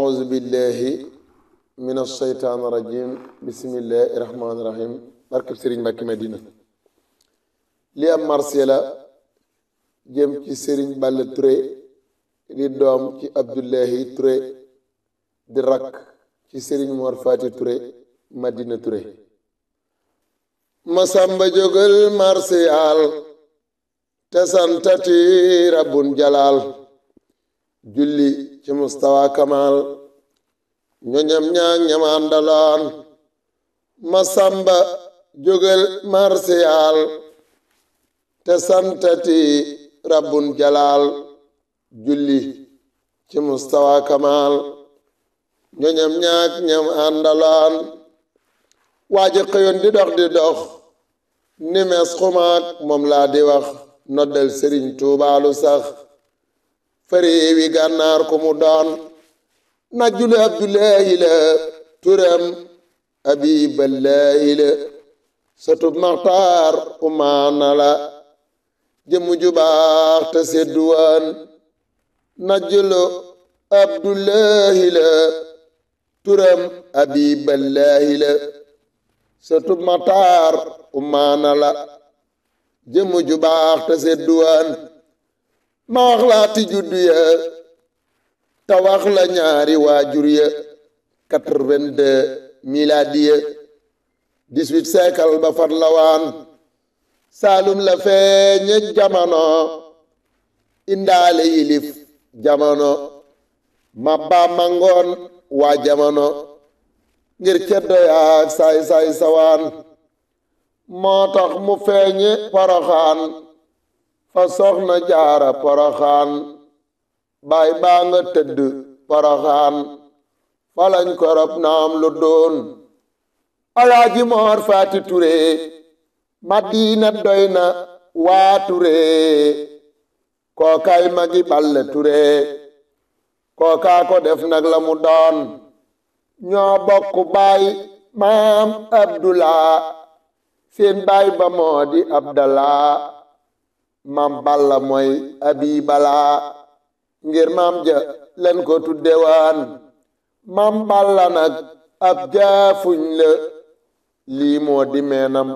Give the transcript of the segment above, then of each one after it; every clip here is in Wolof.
أعوذ بالله من الشيطان الرجيم بسم الله الرحمن الرحيم barkeb Sëriñ Mbàkke Madina li am marsiya la jëm ci Sëriñ Balla Touré di doom ci Abdullahi Touré di rakk ci Sëriñ Mor Fati Touré Madina Touré. Masamba jógal marsiyal te santati rabbun jalal julli ci mustawa kamal ñoñam ñaag ñamandaloon. Masamba jógal marsiyal te santati rabbun jalal julli ci mustawa kamal ñoñam ñaag ñamandaloon. waaja xëyoon di dox ni mes xumaak moom laa di wax noddal Sëriñ Tuubaalu sax fari wi gànnaar ko mu doon najjule Abdullahi la turam Abiballaahi la satub Maxtaar umaana la jëmm ju baax te seddu waan najjulu Abdullahi la turam Abiballaahi la satub Maxtaar umaana la jëmm ju baax te seddu waan ma wax laati juddu ya te wax la ñaari waajur ya 82 miladiya 18 siècle ba fat la waan saalum la feeñe jamono indaale yilif jamono ma baa mangoon waa jamono ngir ceddo yaak saay sawaan moo tax mu feeñe Poroxaan fa soxna jaara Poroxaan baay baa nga tëdd Poroxaan falañ korob naam lu doon Alaaji Moor Faati Ture Madina doy na waa Ture kookaay magi Balla Ture kookaa ko def nag la mu doon ñoo bokk baay maam Abdullah seen baay ba moo di Abdallah maam Balla mooy Abibala ngir maam ja len ko tuddewaan maam Balla nag ab jaafuñ la lii moo di meenam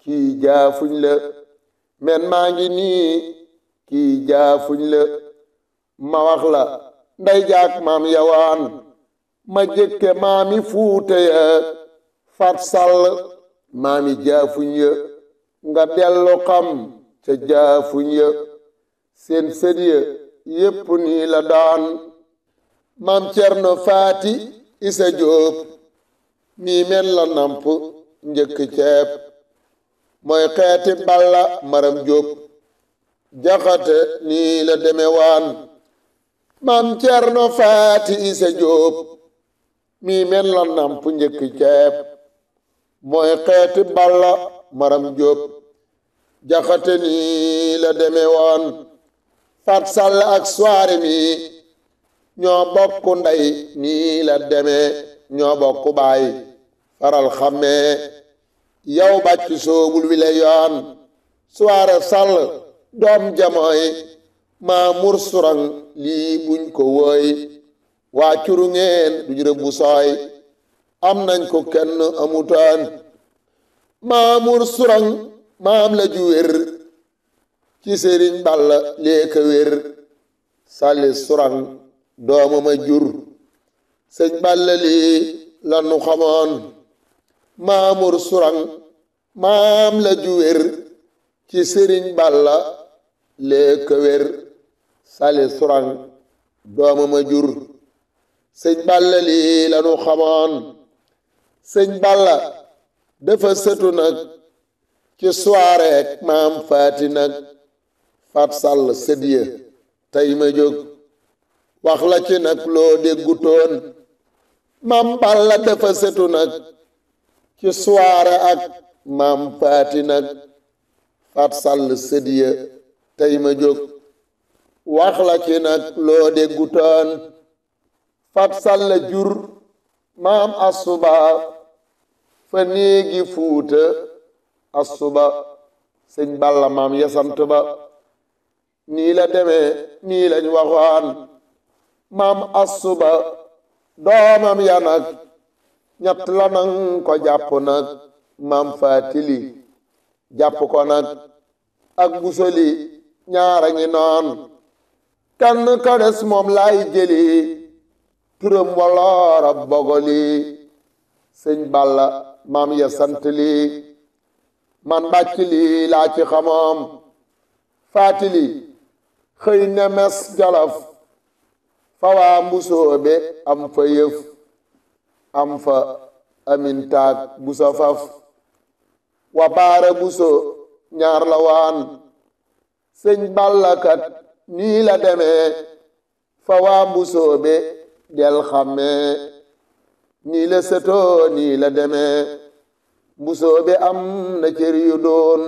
kii jaafuñ la men maa ngi nii kii jaafuñ la ma wax la nday jaak maam yawaan ma jëkke maami Fuuta ya Fat Sall maami jaafuñ ya nga dellu xam ca jaafuñ ya seen sët ya yépp nii la daan maam Cerno Faati Isa Jóob mii men la namp njëkk ceeb mooy xeeti Balla Maram Jóob jaxate nii la deme waan maam Cerno Faati Isa Jóob mii men la namp njëkk ceeb mooy xeeti Balla Maram Jóob jaxate nii la deme woon Fat Sall ak soire mi ñoo bokk ndey nii la deme ñoo bokk baay faral xammee yow bàcc soogul wi la yoon soire Sall doom jamooy Maamur Surang lii buñ ko wooy waa curu ngeen duñ rëbbu sooy am nañ ko kenn amutaan Maamur Surang maam la ju wér ci Sëriñ Balla leeka wér Salli Surang doomama jur Sëñ Balla lii la nu xamoon Maamur Surang maam la ju wér ci Sëriñ Balla leeka wér Salli Surang doomama jur Sëñ Balla lii la nu xamoon Sëñ Balla dafa sëtu nag ci soireek maam Faati nag Fat Sall sëdiya tey ma jóg wax la ci nag loo déggutoon maam Balla dafa sëtu nag ci soire ak maam Faati nag Fat Sall sëdiya tey ma jóg wax la ci nag loo déggutoon Fat Sall jur maam Asuba fa néegi Fuuta Asuba Sëñ Balla maam yasant ba nii la demee nii lañ waxoon maam Asuba doomam ya nag ñett la nang ko jàpp nag maam faatili jàpp ko nag ak busoli ñaara ngi noon kenn ka des moom laay jëli turam waloora bogoli sëñ Balla maam ya sant lii man bàcc lii laa ci xamoom faatili xëy ne mes jolof fa waa mbusoobe am fa yëf am fa amintaag buso faf wa baara buso ñaar la waan sëñ Balla kat nii la demee fa waa mbusoobe del xammee nii la sëtoo nii la demee mbusoobe am na cër yu doon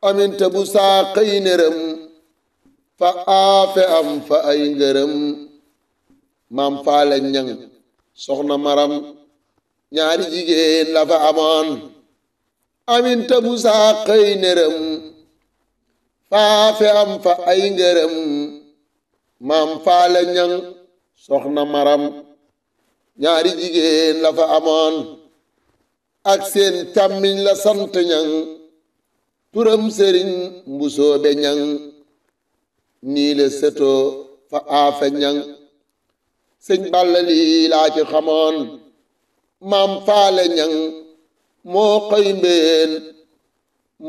aminte bu saa xëy nërëm fa aafe am fa ay ngërëm maam faale ñang soxna maram ñaari jigéen la fa amoon aminte bu saa xëy nërëm fa aafe am fa ay ngërëm maam faale ñang soxna maram ñaari jigéen la fa amoon ak seen càmmiñ la sant ñang turam sëriñ mbusoobe ñang nii la sëtoo fa aafe ñang sëñ Balla lii laa ci xamoon maam faale ñang moo xëy mbéyeen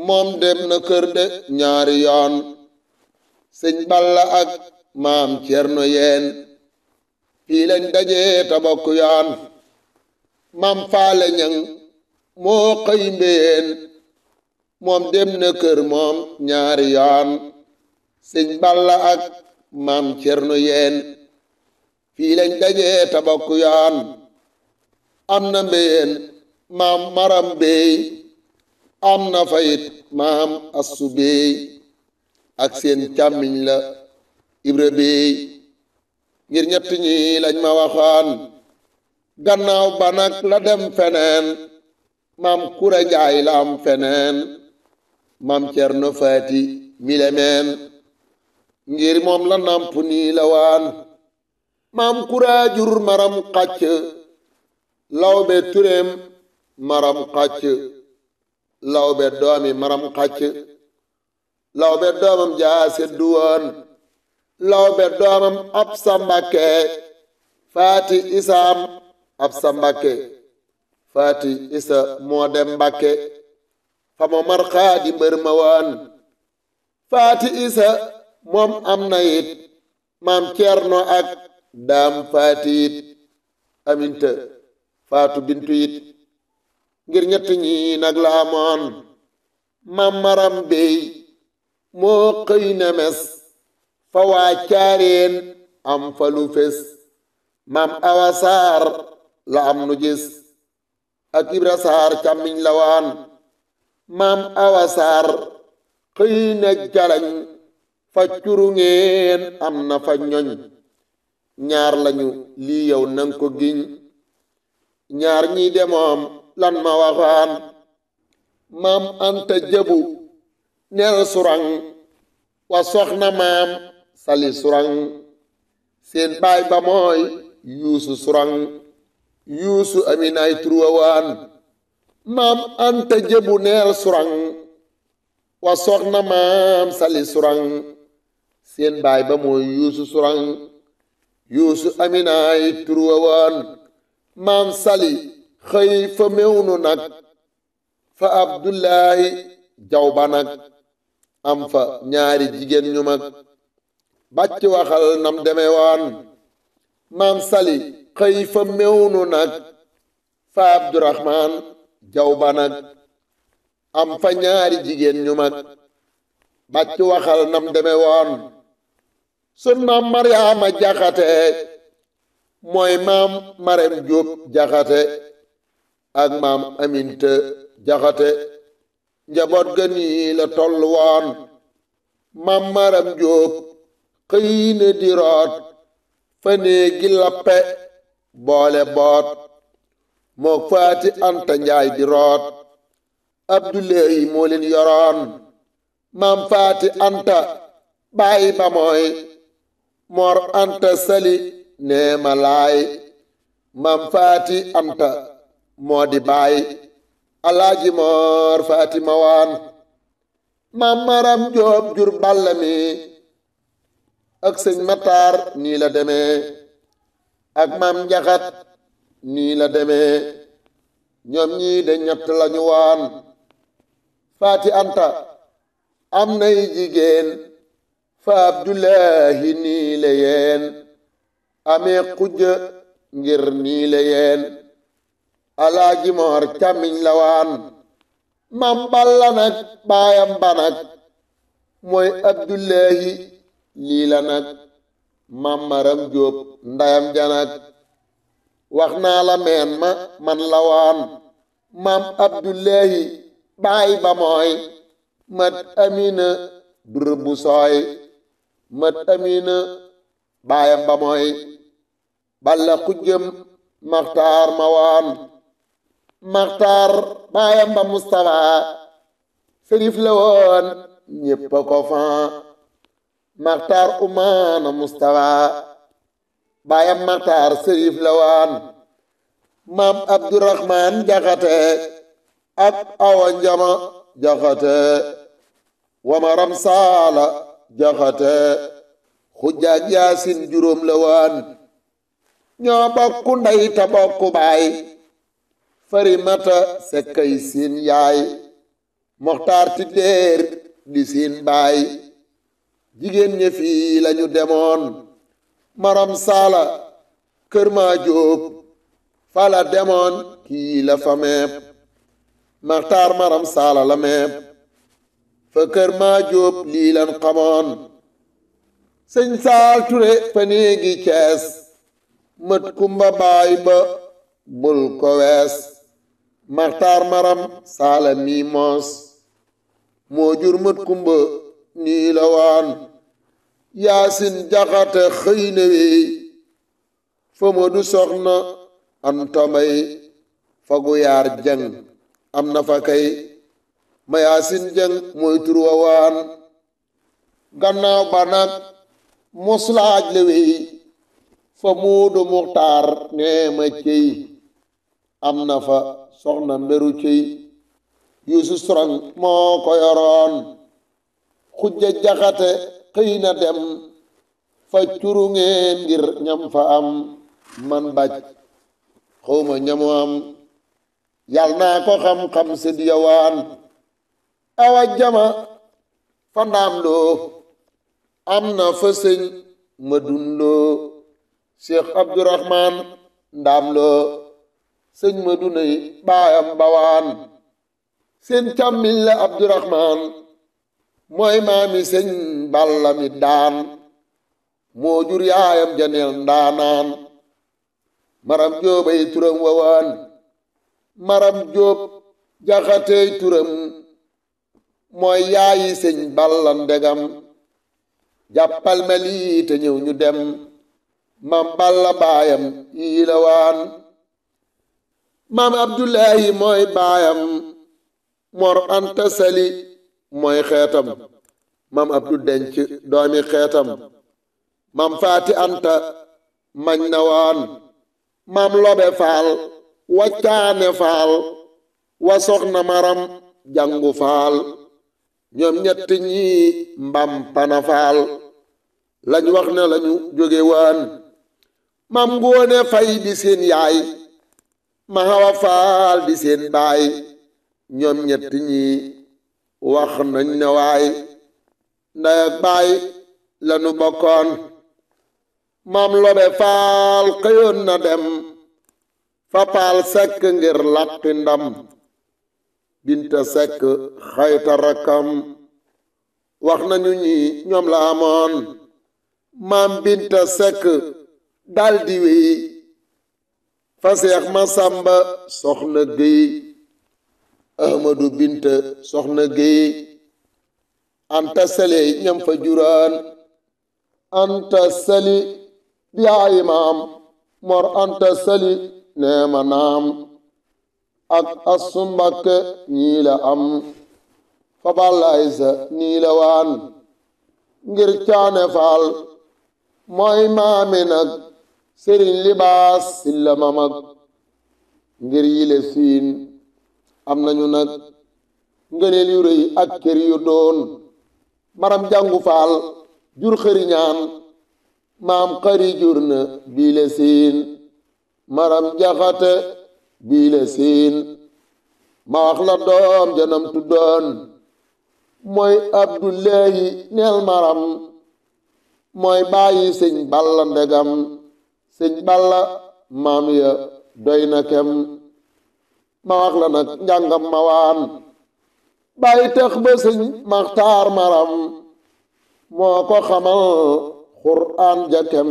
moom dem na kër de ñaari yoon sëñ Balla ak maam Cerno yeen fii lañ dajee ta bokk yoon maam faale ñang moo xëy mbéyeen moom dem na kër moom ñaari yoon sëñ Balla ak maam Cerno yeen fii lañ dajee ta bokk yoon am na mbéyeen maam maram béy am na fayit maam assu béy ak seen càmmiñ la ibra béy ngir ñett ñi lañ ma waxoon gannaaw ba nag la dem feneen maam kura njaay la am feneen maam Cerno faati milemeen ngir moom la namp nii la waan maam kura jur maram xacc lawbe tureem maram xacc lawbe doomi maram xacc lawbe doomam jaase duwoon lawbe doomam ab sa Mbakke faati isaam ab sa Mbakke faati isa moo dem Mbakke fa mo mar xaadi mbër ma waan faati isa moom am na it maam Cerno ak daam faati it aminta faatu bintu it ngir ñett ñi nag la amoon maam maram béy moo xëy na mes fa waa caareen am fa lu fes maam awa saar la am nu gis ak ibra saar càmmiñ la waan maam awa saar xëy na jalañ fa curungeen am na fa ñoñ ñaar lañu lii yow nang ko giñ ñaar ñi demoom lan ma waxaan maam anta jëbu neel surang wa soxna maam sali surang seen baay ba mooy yuusu surang yuusu aminaay turwa waan maam anta jëbu neel surang wa soxna maam sali surang seen baay ba mooy yuusu surang yuusu aminaay turwa waan maam sali xëy fa mewnu nag fa abdullahi jaw ba nag am fa ñaari jigéen ñu mag bàcc waxal nam deme woon maam sali xëy fa mewnu nag fa abdurahman jaw ba nag am fa ñaari jigéen ñu mag bàcc waxal nam deme woon sun maam maryaama jaxate mooy maam marem jóob jaxate ak maam aminta jaxate njaboot ga nii la toll woon maam maram jóob xëy na di root fa néegi lappe boole boot mook faati anta njaay di root abdullahi moo leen yoroon maam faati anta baay ba mooy mor anta sali nee ma laay maam faati anta moo di baay alaaji moor faati mawaan maam maram joob jur balla mi ak sëñ mataar nii la demee ak maam njaxat nii la demee ñoom ñii de ñett lañu waan faati anta am nay jigéen fa abdullahi nii la yeen amee xujja ngir nii la yeen alaaji moor càmmiñ la waan mam balla nag baayam ba nag mooy abdullahi lii la nag mam maram jóob ndayam janag wax naa la meen ma man la waan mam abdullahi baay ba mooy mat amina dur bu sooy mat amina baayam ba mooy balla xujjëm maxtaar ma waan maxtaar baayam ba mustafa sërif la woon ñépp a ko fan maxtaar umaana mustafa baayam maxtaar sërif la woon maam abdurahmaan jaxate ak awa njama jaxate wamaram saala jaxate xujjaak yaasin juróom la woon ñoo bokku ndey ta bokku baay farimata sekkay siin yaay moxtaar ti déer di siin baay jigéen ña fii lañu demoon maram saala kër maa jóob fala demoon kii la fa meeb maxtaar maram saala la meeb fa kër maa jóob lii lan xamoon sëñ saal ture fa néegi cees mët kumba baay ba bul ko wees maxtaar maram saala mii moos moo jur mët kumba nii la waan yaasin jaxate xëy na wey fa ma du soxna anta mbay fa gu yaar jeng am na fa kay ma yaasin jeng mooy tur wa waan gannaaw ba nag muslaaj la wey fa muudu muxtaar nee ma cey am na fa soxna mberu cey yuusu sorong moo ko yoroon xujja jaxate xëy na dem fa curu ngeen ngir ñam fa am man baj xawma ñamu am yal naa ko xam-xam si diyawaan awa jama fa ndaam loo am na fa sëñ ma dundoo cheikh abdourahman ndaam loo sëñ ma dunay baayam bawaan seen càmmiñ la abdourahman mooy maami sëñ balla mi daan moo jur yaayam janeel ndaanaan maram jóobay turam wawaan maram jóob jaxatey turam mooy yaayi sëñ balla ndegam jàppal ma lii te ñëw ñu dem mam balla baayam yii la waan maam abdullahi mooy baayam mor anta sali mooy xeetam mam abdu denc doomi xeetam mam faati anta mañ na waan mam lobe faal waccaane faal wa soxna maram jangu faal ñoom ñett ñi mbam pana faal lañ wax ne lañu jóge waan mam ngoone fay di seen yaay ma hawa faal di seen baay ñoom ñett ñi wax nañ ne waay ndey ak baay lanu bokkoon mam lobe faal xëyoon na dem fa paal sekk ngir làqi ndam binta sekk xayta rakkam wax nañu ñi ñoom la amoon maam binta sekk daldi wéy fa seex ma sàmba soxna géy ahmadu binta soxna géy anta sali ñam fa juraan anta sali di ay maam mor anta sali neema naam ak assu mbakke ñii la am fa bàllaay sa nii la waan ngir caane faal mooy maami nag sëriñ libaas silla mamag ngir yile siin am nañu nag ngëneel yu rëy ak kër yu doon maram jàngu faal jur xëriñaan maam xari jur na biile siin maram jaxate biile siin ma wax la doom janam tuddoon mooy abdullahi neel maram mooy bàyyi sëñ balla ndegam sëñ balla maam ya doy na kem ma wax la nag njàngam ma waan bàyyi tax ba sëñ maxtaar maram moo ko xamal xuraan jakem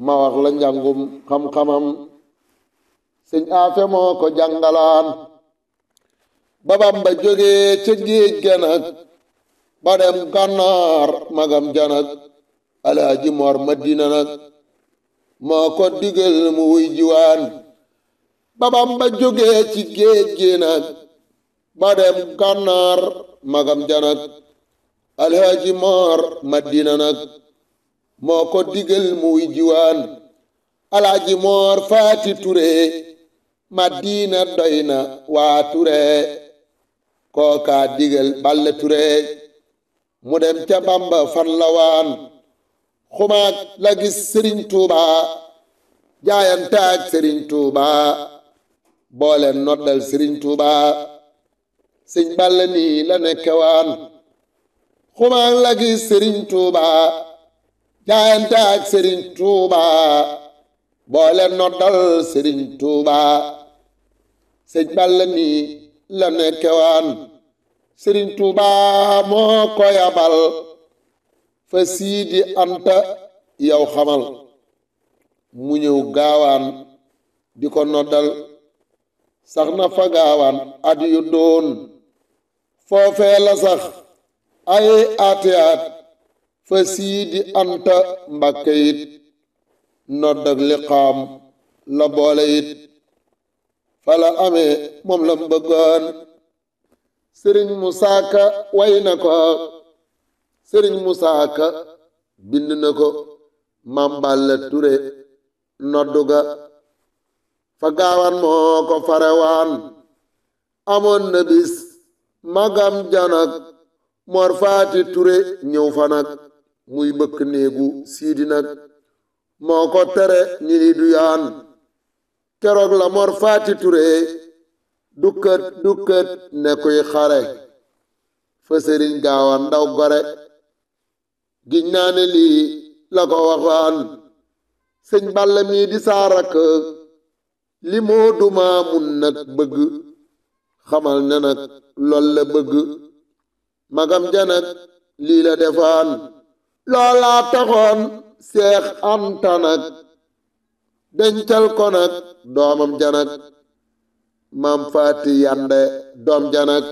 ma wax la njàngum xam-xamam sëñ aafe moo ko jàngalaan babam ba jógee ca géej ga nag ba dem gànnaar magam janag alaaji mor madina nag moo ko digal mu wuy jiwaan babam ba jógee ci géej gi nag ba dem gànnaar magam janag alaaji mor madina nag moo ko digal mu wuy jiwaan alaaji mor faati ture madina doy na waa ture kooka digal balle ture mu dem ca bamba fan la waan xumaag la gis sëriñ tuuba jaayante ak sëriñ tuuba booleen noddal sëriñ tuuba sëñ balle nii la nekke waan xumaag la gis sëriñ tuuba jaayante ak sëriñ tuuba booleen noddal sëriñ tuuba sëñ balle nii la nekke waan sëriñ tuuba moo ko yabal fa siidi anta yow xamal mu ñëw gaawaan di ko noddal sax na fa gaawaan at yu doon foofee la sax ay atiyaat fa siidi anta mbakke it noddak liqaam la boole it fa la amee moom la bëggoon sëriñ Musaa Ka way na ko sëriñ Musaa Ka bind na ko Maam Balla Ture noddu ga fa gaawaan moo ko farewaan amoon na bis magam janak Mor Faati Ture ñëw fa nag muy bëkk néegu siidi nag moo ko tere ñi li du yaan keroog la Mor Faati Ture dukkat ne kuy xare fa sëriñ gaawaan ndaw gore giñ naa ne lii la ko waxaan sëñ Balla mii di saarak li moo duma mun nag bëgg xamal ne nag lool la bëgg magam janag lii la defaan loolaa taxoon seex anta nag dencal ko nag doomam janag mam faati yande doom janag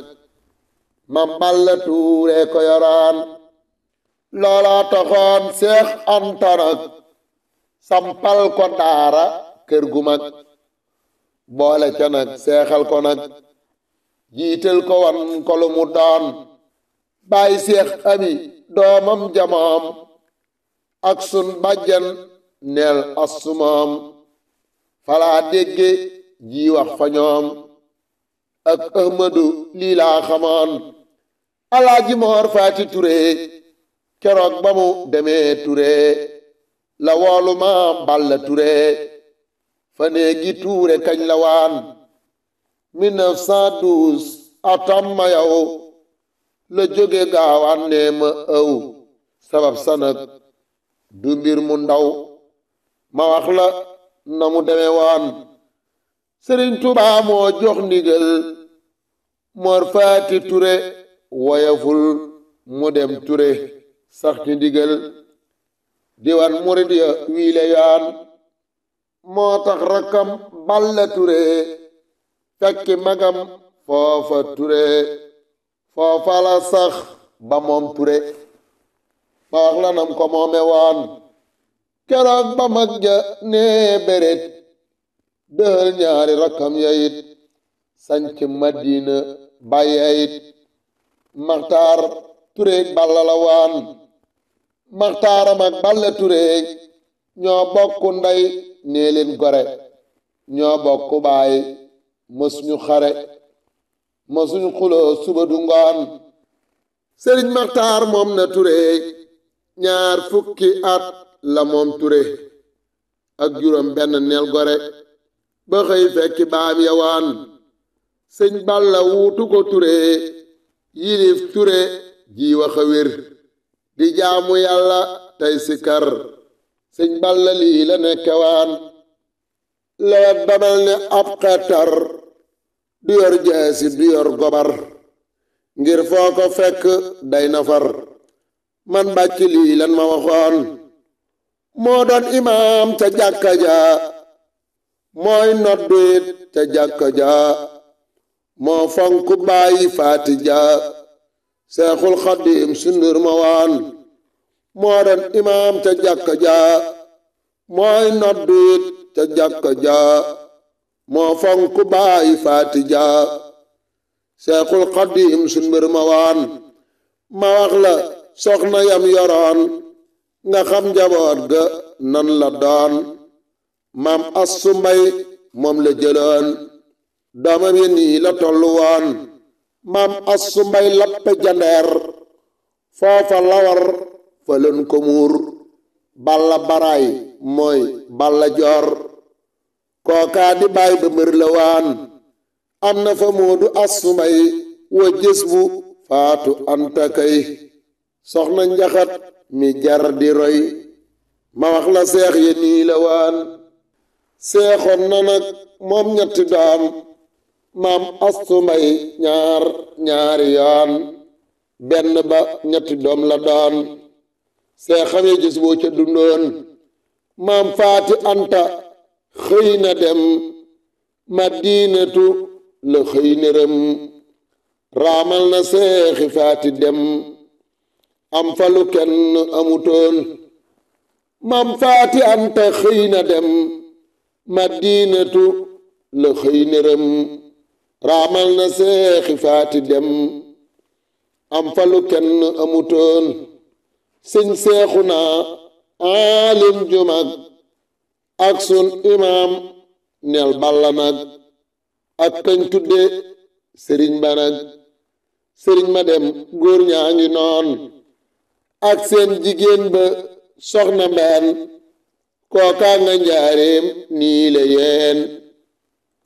mam Balla Tuure ko yoraan loolaa taxoon seex anta nag sampal ko daara kër gu mag boole ca nag seexal ko nag jiital ko wan ko lu mu doon bàyyi seex abi doomam jamaam ak sun bàjjan neel assumaam falaa dégge ji wax fa ñoom ak ahmadu lii laa xamoon alaaji Moor Faati Ture keroog ba mu demee Ture la woolu Maam Balla Ture fa néegi Tuure kañ la waan 1912 atam ma yow la jóge gaawaan nee ma ëw sabab sanak du mbir mu ndaw ma wax la na mu demee waan Sëriñ Tuubaa moo jox ndigal Mor Faati Ture woyaful mu dem Ture sax ci ndigal diwan murid ya wiile yaan moo tax rakkam Balla Ture fekki magam foofa Ture foofa la sax ba moom Ture ma wax la nam ko moome waan keroog ba mag ja nee beret dëhël ñaari rakkam ya it sanc Madina bàyyi it Maxtaar Ture Balla la waan Maxtaaram ak Balla Ture ñoo bokku ndey nee leen gore ñoo bokku baay mës ñu xare mësuñu xuloo suba du ngoon sëriñ maxtaar moom na ture ñaar fukki at la moom ture ak juróom benn neel gore ba xëy fekki baam yawaan sëñ balla wuutu ko ture yilif ture ji waxa wér di jaamu yàlla tey sikar sëñ balla lii la nekkewaan leet babal ne ab xetar du yor jaasi du yor gobar ngir foo ko fekk day nafar man bàcc lii lan ma waxoon moo doon imaam ca jàkka ja mooy noddu it ca jàkka ja moo fonk bàyyi faati ja seexul xaddiim sundur ma waan moo doon imaam ca jàkka ja mooy noddu it ca jàkka ja moo fonk bàyyi faati ja seexul xaddiim sundur ma waan ma wax la soxna yam yoroon nga xam njaboot ga nan la doon maam assu mbay moom la jëloon doomam yi nii la tollu woon maam assu mbay lappe jandeer foofa lawar fa leen ko muur balla baraay mooy balla joor kookaa di baay ba mbër la waan am na fa moodu assu mbay wa jës bu faatu anta kay soxna njaxat mi jar di roy ma wax la seex ye nii la waan seexoon na nag moom ñetti doom maam astu mbay ñaari yoon benn ba ñetti doom la doon seexam ye gis boo ca dundoon maam faati anta xëy na dem madinatu la xëy nërëm raamal na seexi faati dem am falu kenn amutoon maam faati anta xëy na dem madinatu la xëy nërëm raamal na seexi faati dem am falu kenn amutoon sëñ seexu naa aalim jumag ak sun imaam nel balla nag ak kañ tudde sëriñ ba nag sëriñ ma dem góor ñaa ngi noon ak seen jigéen ba soxna mbeen kookaa nga njaareem nii la yeen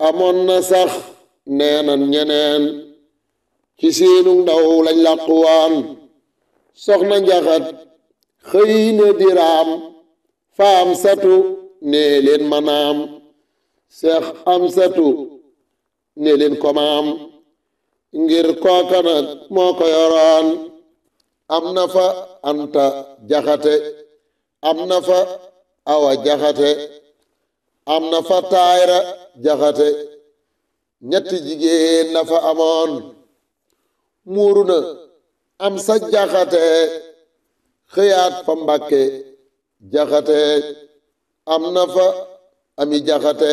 amoon na sax neenan ñeneen ci seenu ndaw lañ làquwaan soxna njaxat xëy na diraam faam satu nee leen manaam seex am satu nee leen komaam ngir kooka nag moo ko yoroon am na fa anta jaxate am na fa awa jaxate am na fa taayra jaxate ñetti jigéen na fa amoon muuru na am sa jaxate xëyaat fa mbàkke jaxate am na fa ami jaxate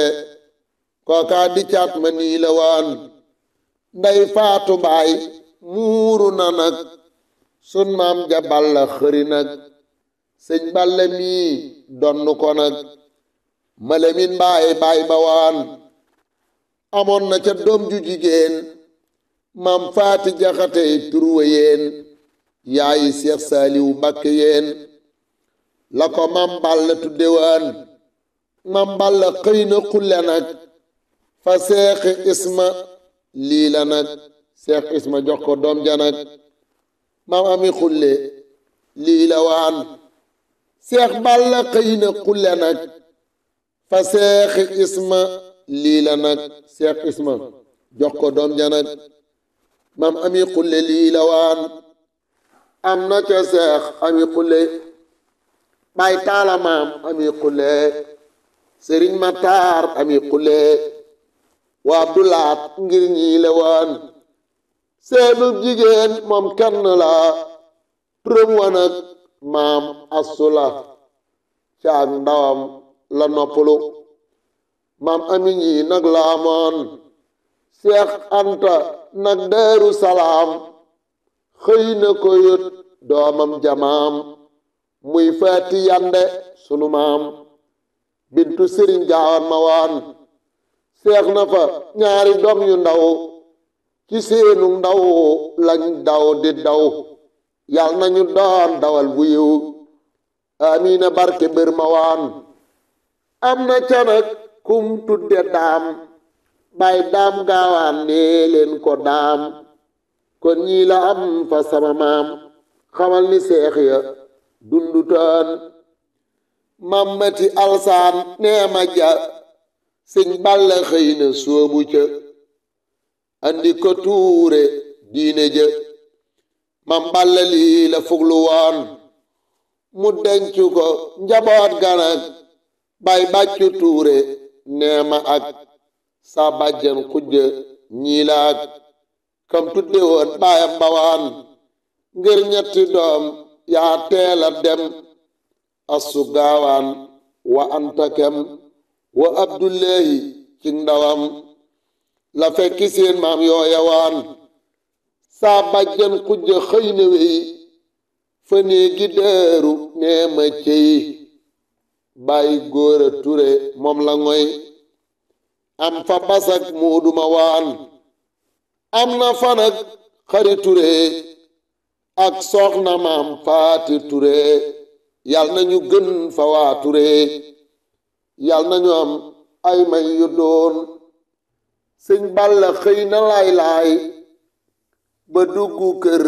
kookaa di caat ma nii la waan nday faatu baay muuru na nag sun maam ja balla xëri nag sëñ balla mii donn ko nag malamin baay ba waan amoon na ca doom ju jigéen maam faati jaxate turwa yéen yaayi seex saaliw mbàkke yéen la ko maam balla tudde waan maam balla xëy na xulle nag fa seexi isma lii la nag seex isma jox ko doom ja nag maam ami xulle lii la waan seex balla xëy na xulle nag fa seexi isma lii la nag seex isma jox ko doom ja nag maam ami xulle lii la waan am na ca seex ami xulle bay taala maam ami xulle sëriñ ma taar ami xulle waa abdulaat ngir ñii la waan seenu jigéen moom kenn la turam wa nag maam asula caag ndawam la noppalu maam ami ñi nag la amoon seex anta nag daaru salaam xëy na ko yët doomam jamaam muy faati yande sunu maam bintu sëriñ gaawaan ma waan seex na fa ñaari doom yu ndaw ci seenu ndaw lañ daw di daw yal nañu doon dawal bu yiw amiina barke bër ma waan am na ca nag kum tudde daam bay daam gaawaan nee leen ko daam kon ñii la am fa sama maam xamal ni seex ya dundutaan mammati alsaan nee ma ja sëñ balla xëy na soobu ca andi ko tuure diine ja mam balla lii la fuglu woon mu dencu ko njaboot ganak bay bàccu tuure nee ma ak sa bàjjen xujja ñii la ak kam tudde woon baayam bawaan ngir ñetti doom yaa teela dem assu gaawaan wa antakem wa abdullahi ci ndawam la fekki seen maam yooya waan saa bàjjen xujja xëy na wey fa néegi dëeru nee ma cey bàyyi góora ture moom la ngoy am fa basak muuduma waan am na fa nag xari ture ak soxna maam faati ture yal nañu gën fa waa ture yal nañu am ay may yu doon sëñ balla xëy na laay ba duggu kër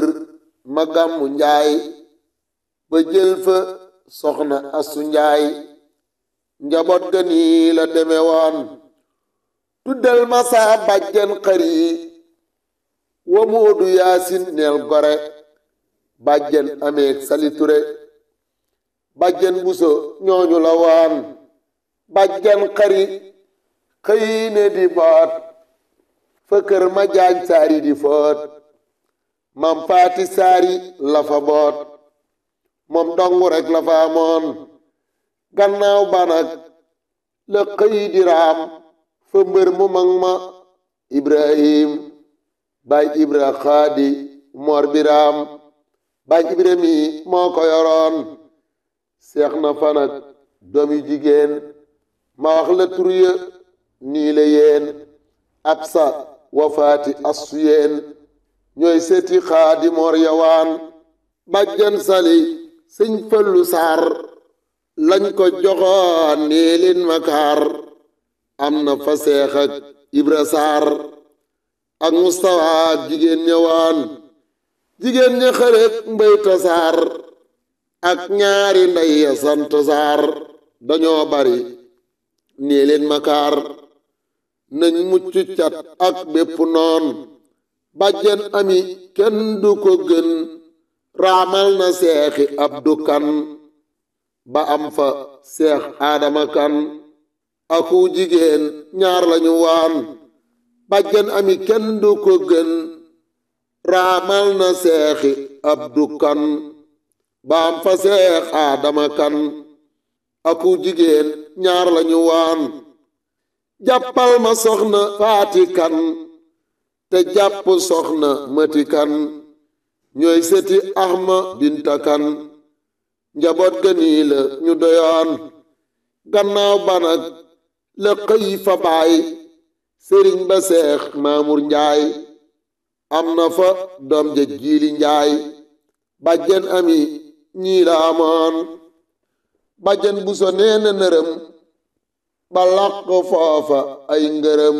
ma gàmmu njaay ba jël fa soxna asu njaay njaboot ga nii la deme woon tuddal ma saa bàjjen xari wa moodu yaasin neel gore bàjjen ameeg sali ture bàjjen buso ñooñu la waan bàjjen xari xëy ne di boot fa kër ma jaañ saari di foot mam faati saari la fa boot moom dongu rek la fa amoon gannaaw banak la xëy di raam fa mbër mu mag ma ibrahim baay ibra xaadi moor bi raam baay ibra mi moo ko yoroon seex na fa nag doom yu jigéen ma wax la tur ya nii la yéen absa wafaati assu yéen ñooy seeti xaadi moor yawaan bàjjan sali sëñ fallu saar lañ ko joxoon nee leen makaar am na fa seex ak ibra saar ak mustawa ak jigéen ñëwaan jigéen ña xërëg mbayta saar ak ñaari ndey ya sant saar dañoo bari nee leen makaar nañ mucc cat ak bépp noon bàjjen ami kenn du ko gën raamal na seexi abdu kan ba am fa seex aadama kan aku jigéen ñaar lañu waan bàjjen ami kenn du ko gën raamal na seexi abdu kan ba am fa seex aadama kan aku jigéen ñaar lañu waan jàppal ma soxna faati kan te jàpp soxna mati kan ñooy seti axma binta kan njaboot ga nii la ñu doyoon gannaaw banag la xëy fa baay sëriñ ba seex maamur njaay am na fa doom ja jiili njaay bàjjen ami ñii la amoon bàjjen bu so nee na nërëm ba làq foofa ay ngërëm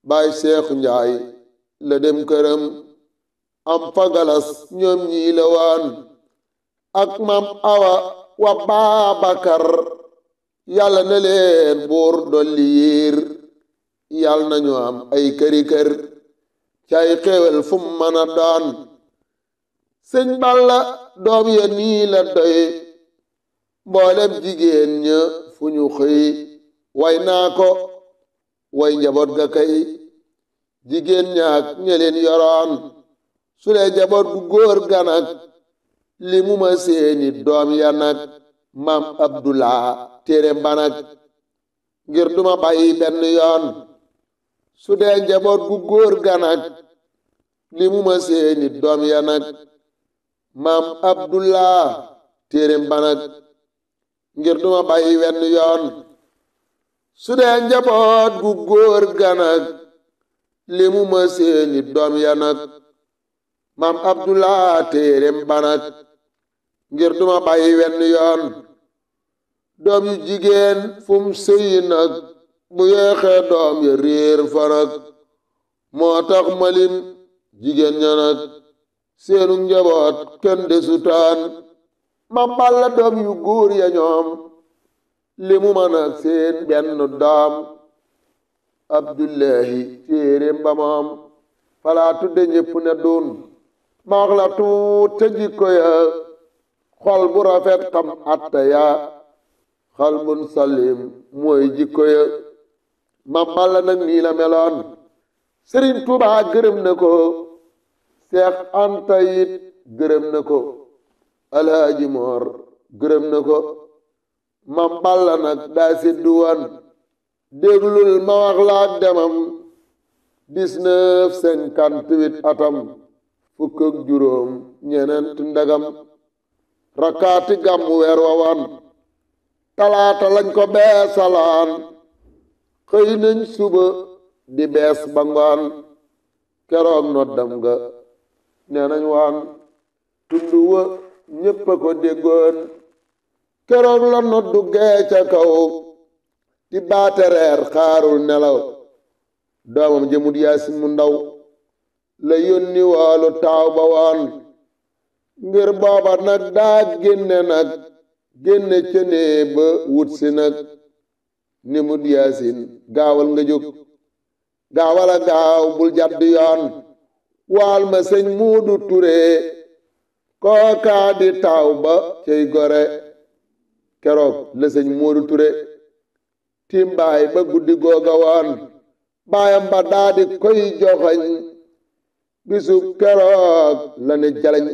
baay seexu njaay la dem këram am fa galas ñoom ñii la waan ak mam awa wa baabakar yàlla na leen buur dolli yiir yàlla nañu am ay këri kër cay xéewal fu mën a doon sëñ balla doom ya nii la doy mboolem jigéen ña fu ñu xëy way naa ko way njaboot ga kay jigéen ñaak ña leen yoroon su dee njaboot gu góor ga nag li mu ma seeni doom ya nag maam abdullah téere mbanak ngir duma bàyyi benn yoon su dee njaboot gu góor ga nag li mu ma seeni doom ya nag maam abdullah téere mbanak ngir duma bàyyi wenn yoon su dee njaboot gu góor ganak li mu ma seeni doom ya nag maam abdullah téeréem banak ngir duma bàyyi wenn yoon doom yu jigéen fum sëyi nag bu yeexee doom ya réer fa nag moo tax malim jigéen ña nag seenu njaboot kenn desutaan ma balla doom yu góor ya ñoom li mu mën a seen benn doom abdullahi téeréem ba moom falaa tudde ñépp ne dun ma wax la tuut ca jikko ya xol bu rafet xam atta ya xalbun salim mooy jikko ya ma balla nag nii la meloon sëriñ Tuubaa gërëm na ko seex anta yit gërëm na ko alhaaji moor gërëm na ko ma balla nag daa séddu woon déglul ma wax la ak demam 1958 atam fukk ak juróom ñeneent ndagam rakkaati gàmmu weer wa wan talaata lañ ko beesalaan xëy nañ suba di bees ba ngoon keroog noddam ga nee nañ waan tund wa ñépp a ko déggoon keroog la noddu gee ca kaw di baate reer xaarul nelaw doomam jëmut yaasin mu ndaw la yónni woolu taaw ba woon ngir booba nag daa génne cënee ba wut si nag ni mut yaasin gaawal nga jóg gaawala gaaw bul jàdd yoon waal ma sëñ Muudu Ture kookaa di taaw ba cey gore keroog la sëñ Muudu Ture timbaay ba guddi googa woon baayam ba daa di koy joxañ bisu keroog la ne jalañ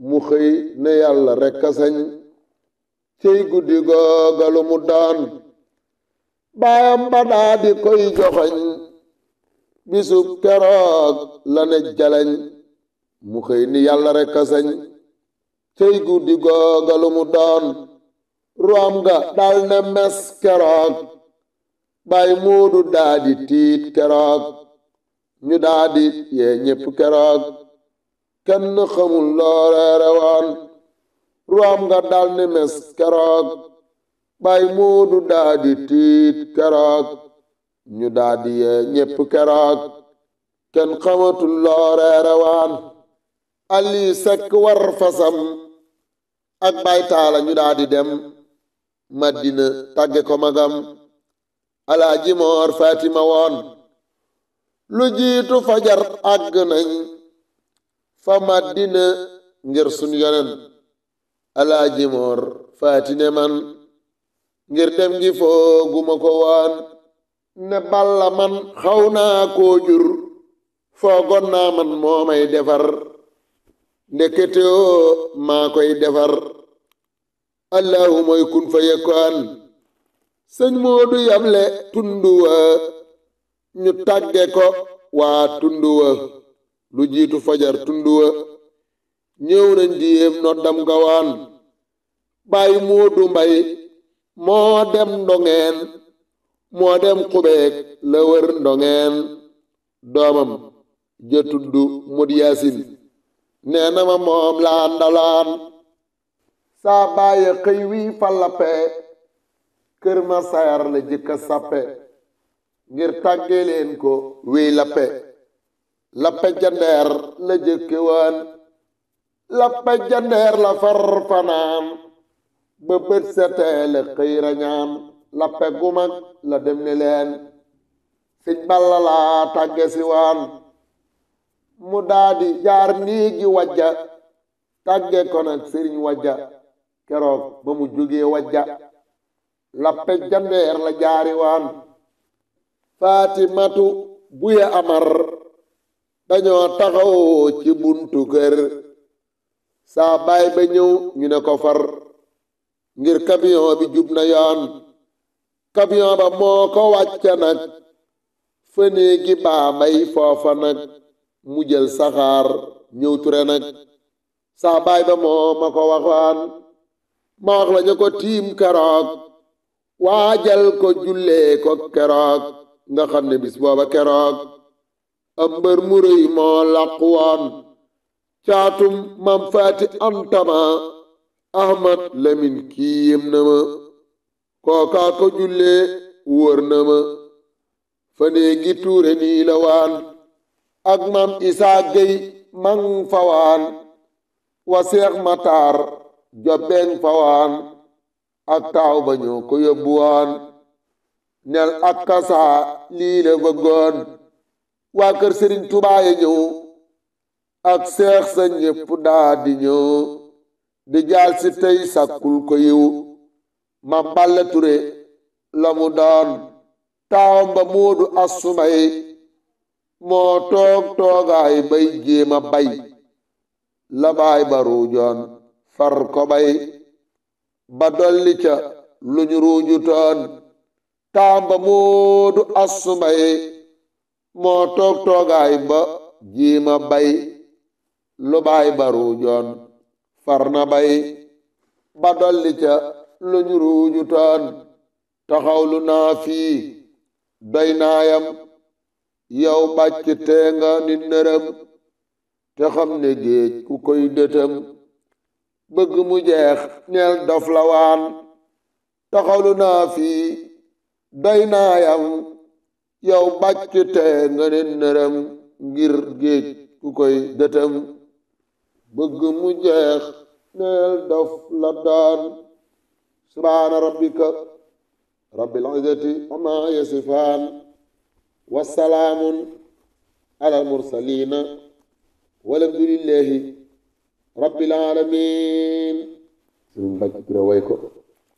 mu xëy ne yàlla rekk a sañ cey guddi googa lu mu doon baayam ba daa di koy joxañ bisu keroog la ne jalañ mu xëy ni yàlla rekk a sañ cey guddi googa lu mu doon ruam ga dal ne mes keroog baay Muudu daa di tiit keroog ñu daa di yee ñépp keroog kenn xamul looreere woon ruam ga dal ne mes keroog baay Muudu daa di tiit keroog ñu daa di yee ñépp keroog kenn xamatul looreere woon Ali Sekk war fasam ak baay Taala ñu daa di dem Madina tàgge ko magam Alaaji Moor Fatima woon lu jiitu fajar àgg nañ fa Madina ngir sun yonen Alaaji Moor Faatine man ngir dem gi fooguma ko woon ne balla man xaw naa koo jur foogoon naa man moo may defar ndeketewoo maa koy defar allahu mooy kun fa yekkoon sëñ Moodu yable tundu wa ñu tàgge ko waa tundu wa lu jiitu fajar tundu wa ñëw nañ di yéem noddam gawaan Baay Moodu Mbay moo dem ndongeen moo dem xubeek la wër ndongeen doomam ja tuddu Mud Yaasin nee na ma moom laa ndalaan saa bàyyi xëy wii fa lappe Kër Masar la jëkka sappe ngir tàgge leen ko wii lappe jandeer la jëkke waan lappe jandeer la far fanaan ba bët seteele xëy rañaan lappe gu mag la dem ne leen sëñ Balla laa tàgge si waan mu daadi jaar néegi wajja tàgge ko nag sëriñ wajja keroog ba mu jógee wajja lappe jandeer la jaari waan Faatimatu buya Amar dañoo taxaw ci buntu kër saa baay ba ñëw ñu ne ko far ngir camion bi jub na yoon camion ba moo ko wàcce nag fa néegi baa mbay foofa nag mu jël saxaar ñëw Ture nag saa baay ba moo ma ko waxaan ma wax la ñu ko tiim keroog waajal ko jullee ko keroog nga xam ne bis booba keroog am mbër mu rëy moo làqu woon caatum mam faati antama ahmad lamin kii yem na ma kookaa ko jullee wóor na ma fa néegi tuure nii la waan ak mam isaa gey mang fa waan wa seex mataar jobbeng fa waan ak taaw ba ñoo ko yóbbu waan nel ak kasaa lii la bëggoon waa kër sëriñ Tubaa ya ñëw ak seex sa ñépp daa di ñëw di jaal si tey sàkkul ko yiw ma balla ture la mu doon taawam ba moodu assumay moo toog toogaay bay jéema bay la baay ba ruujoon far ko bay ba dolli ca luñ ruuju toon taawam ba moodu assumay moo toog toogaay ba jéema bay lu baay ba ruujoon far na bay ba dolli ca luñ ruuju toon taxawlu naa fii doy naayam yow bàcc tee nga ni nërëm te xam ne géej ku koy dëtëm bëgg mu jeex neel dof la waan taxawlu naa fii doy naayam yow bàcc tee nga ni nërëm ngir géej ku koy dëtëm bëgg mu jeex neel dof la daan subhaana rabbika rabbil izzati ammaa yasifaan wasalaamun alal mursaliina walhamdulillahi rabbil aalamiin suñu mbàcc tura way ko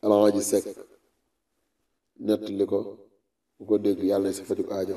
Alaaji Sekk nettali ko bu ko dégg yàlla na sa faju aajo